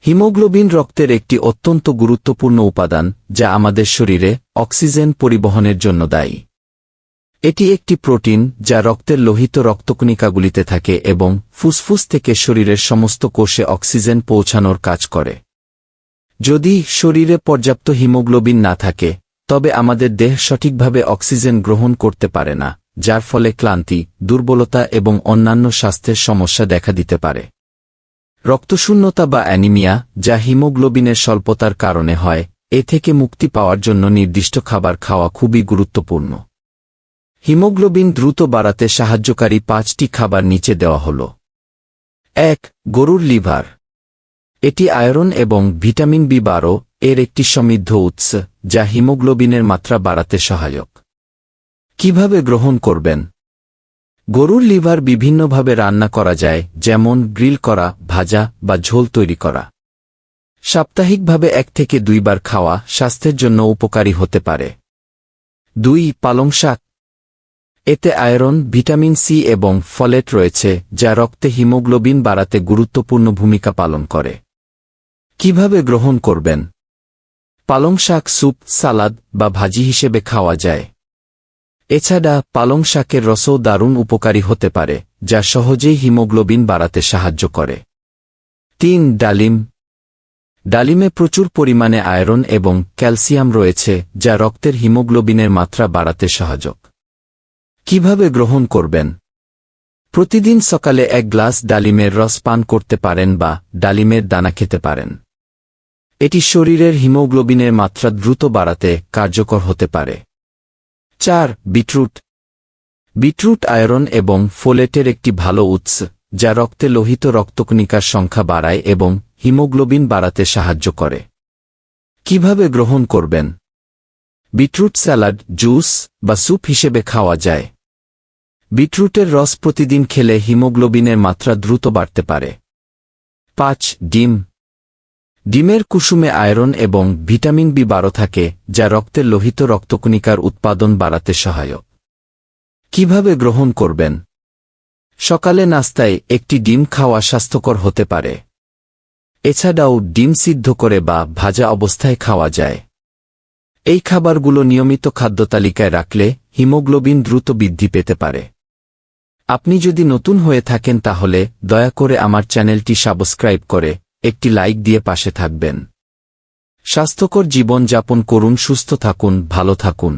Haemoglobin রক্তের একটি অত্যন্ত গুরুত্বপূর্ণ উপাদান যা আমাদের শরীরে অক্সিজেন পরিবহনের জন্য দায়ী। এটি একটি প্রোটিন যা রক্তের লোহিত রক্তকণিকাগুলিতে থাকে এবং ফুসফুস থেকে শরীরের সমস্ত কোষে অক্সিজেন পৌঁছানোর কাজ করে। যদি শরীরে পর্যাপ্ত হিমোগ্লোবিন না থাকে তবে আমাদের দেহ সঠিকভাবে অক্সিজেন গ্রহণ করতে পারে না, যার ফলে ক্লান্তি, দুর্বলতা এবং অন্যান্য স্বাস্থ্যের সমস্যা দেখা দিতে পারে। রক্তশূন্যতা বা অ্যানিমিয়া, যা হিমোগ্লোবিনের স্বল্পতার কারণে হয়, এ থেকে মুক্তি পাওয়ার জন্য নির্দিষ্ট খাবার খাওয়া খুবই গুরুত্বপূর্ণ। হিমোগ্লোবিন দ্রুত বাড়াতে সাহায্যকারী 5টি খাবার নিচে দেওয়া হল। 1. গরুর লিভার। এটি আয়রন এবং ভিটামিন বি12 এর একটি সমৃদ্ধ উৎস, যা হিমোগ্লোবিনের মাত্রা বাড়াতে সহায়ক। কিভাবে গ্রহণ করবেন? গরুর লিভার বিভিন্নভাবে রান্না করা যায়, যেমন গ্রিল করা, ভাজা বা ঝোল তৈরি করা। সাপ্তাহিকভাবে 1 থেকে 2 বার খাওয়া স্বাস্থ্যের জন্য উপকারী হতে পারে। 2. পালং শাক। এতে আয়রন, ভিটামিন সি এবং ফলেট রয়েছে, যা রক্তে হিমোগ্লোবিন বাড়াতে গুরুত্বপূর্ণ ভূমিকা পালন করে। কিভাবে গ্রহণ করবেন? পালং শাক স্যুপ, সালাদ বা ভাজি হিসেবে খাওয়া যায়। এছাড়া পালং শাকের রসও দারুণ উপকারী হতে পারে, যা সহজেই হিমোগ্লোবিন বাড়াতে সাহায্য করে। 3. ডালিম। ডালিমে প্রচুর পরিমাণে আয়রন এবং ক্যালসিয়াম রয়েছে, যা রক্তের হিমোগ্লোবিনের মাত্রা বাড়াতে সহায়ক। কিভাবে গ্রহণ করবেন? প্রতিদিন সকালে 1 গ্লাস ডালিমের রস পান করতে পারেন বা ডালিমের দানা খেতে পারেন। এটি শরীরের হিমোগ্লোবিনের মাত্রা দ্রুত বাড়াতে কার্যকর হতে পারে। 4. বিটরুট। বিটরুট আয়রন এবং ফোলেটের একটি ভালো উৎস, যা রক্তে লোহিত রক্তকণিকার সংখ্যা বাড়ায় এবং হিমোগ্লোবিন বাড়াতে সাহায্য করে। কিভাবে গ্রহণ করবেন? বিটরুট স্যালাড, জুস বা স্যুপ হিসেবে খাওয়া যায়। বিটরুটের রস প্রতিদিন খেলে হিমোগ্লোবিনের মাত্রা দ্রুত বাড়তে পারে। 5. ডিম। ডিমের কুসুমে আয়রন এবং ভিটামিন বি12 থাকে, যা রক্তের লোহিত রক্তকণিকার উৎপাদন বাড়াতে সহায়ক। কিভাবে গ্রহণ করবেন? সকালে নাস্তায় একটি ডিম খাওয়া স্বাস্থ্যকর হতে পারে। এছাড়াও ডিম সিদ্ধ করে বা ভাজা অবস্থায় খাওয়া যায়। এই খাবারগুলো নিয়মিত খাদ্যতালিকায় রাখলে হিমোগ্লোবিন দ্রুত বৃদ্ধি পেতে পারে। আপনি যদি নতুন হয়ে থাকেন তাহলে দয়া করে আমার চ্যানেলটি সাবস্ক্রাইব করে একটি লাইক দিয়ে পাশে থাকবেন। স্বাস্থ্যকর জীবন যাপন করুন, সুস্থ থাকুন, ভালো থাকুন।